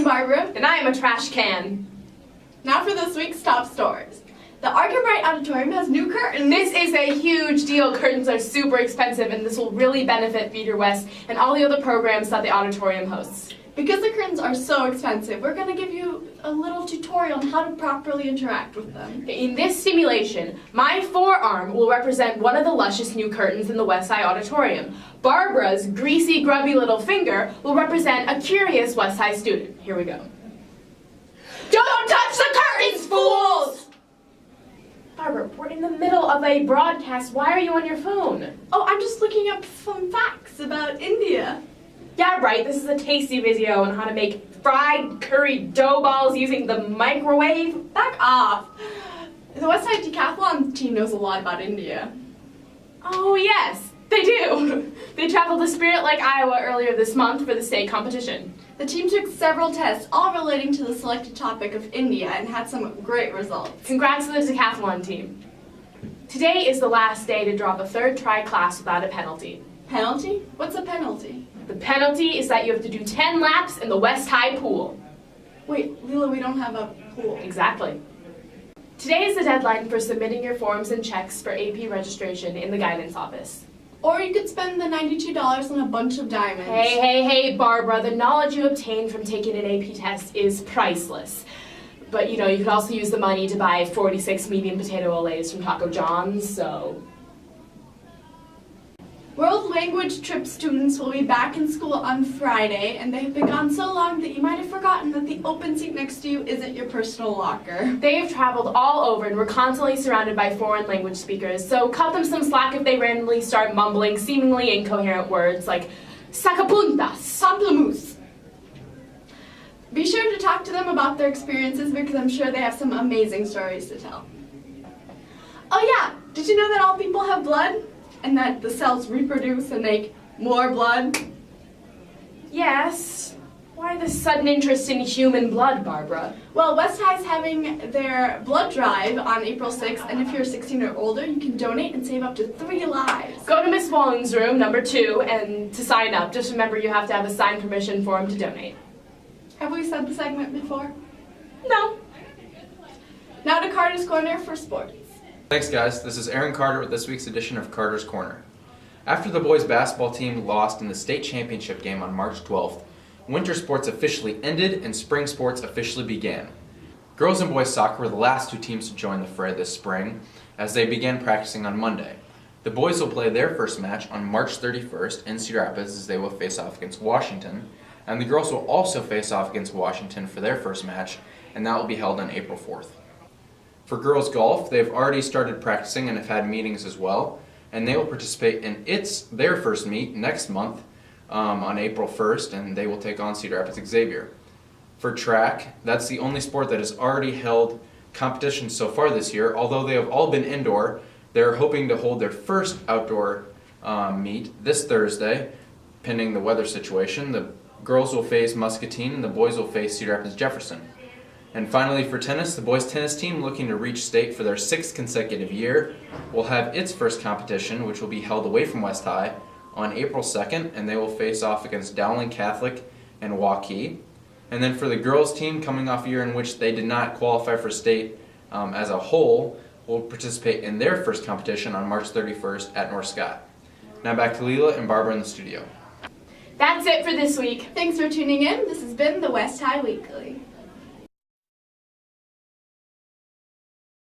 I'm Barbara. And I am a trash can. Now for this week's top stories. The Arkwright Auditorium has new curtains. This is a huge deal. Curtains are super expensive, and this will really benefit Feeder West and all the other programs that the auditorium hosts. Because the curtains are so expensive, we're going to give you a little tutorial on how to properly interact with them. In this simulation, my forearm will represent one of the luscious new curtains in the West High Auditorium. Barbara's greasy, grubby little finger will represent a curious West High student. Here we go. Don't touch the curtains, fools! Barbara, we're in the middle of a broadcast. Why are you on your phone? Oh, I'm just looking up some facts about India. Yeah, right. This is a tasty video on how to make fried curry dough balls using the microwave. Back off. The West Side Decathlon team knows a lot about India. Oh, yes, they do. They traveled to Spirit Lake, Iowa earlier this month for the state competition. The team took several tests, all relating to the selected topic of India, and had some great results. Congrats to the decathlon team. Today is the last day to drop a third try class without a penalty. Penalty? What's a penalty? The penalty is that you have to do 10 laps in the West High pool. Wait, Leela, we don't have a pool. Exactly. Today is the deadline for submitting your forms and checks for AP registration in the guidance office. Or you could spend the $92 on a bunch of diamonds. Hey, Barbara, the knowledge you obtain from taking an AP test is priceless. But, you could also use the money to buy 46 medium potato olays from Taco John's, so... World Language Trip students will be back in school on Friday, and they have been gone so long that you might have forgotten that the open seat next to you isn't your personal locker. They've traveled all over and were constantly surrounded by foreign language speakers, so cut them some slack if they randomly start mumbling seemingly incoherent words like sacapuntas, Pamplemousse. Be sure to talk to them about their experiences because I'm sure they have some amazing stories to tell. Oh yeah, did you know that all people have blood? And that the cells reproduce and make more blood? Yes. Why the sudden interest in human blood, Barbara? Well, West High is having their blood drive on April 6th, and if you're 16 or older, you can donate and save up to 3 lives. Go to Miss Walling's room, number 2, and to sign up, just remember you have to have a signed permission form to donate. Have we said the segment before? No. Now to Carter's Corner for sports. Thanks guys, this is Aaron Carter with this week's edition of Carter's Corner. After the boys basketball team lost in the state championship game on March 12th, winter sports officially ended and spring sports officially began. Girls and boys soccer were the last 2 teams to join the fray this spring as they began practicing on Monday. The boys will play their first match on March 31st in Cedar Rapids as they will face off against Washington, and the girls will also face off against Washington for their first match, and that will be held on April 4th. For girls golf, they've already started practicing and have had meetings as well, and they will participate in their first meet next month on April 1st, and they will take on Cedar Rapids Xavier. For track, that's the only sport that has already held competitions so far this year. Although they have all been indoor, they're hoping to hold their first outdoor meet this Thursday, pending the weather situation. The girls will face Muscatine and the boys will face Cedar Rapids Jefferson. And finally for tennis, the boys tennis team, looking to reach state for their 6th consecutive year, will have its first competition, which will be held away from West High, on April 2nd, and they will face off against Dowling Catholic and Waukee. And then for the girls team, coming off a year in which they did not qualify for state as a whole, will participate in their first competition on March 31st at North Scott. Now back to Leela and Barbara in the studio. That's it for this week. Thanks for tuning in. This has been the West High Weekly.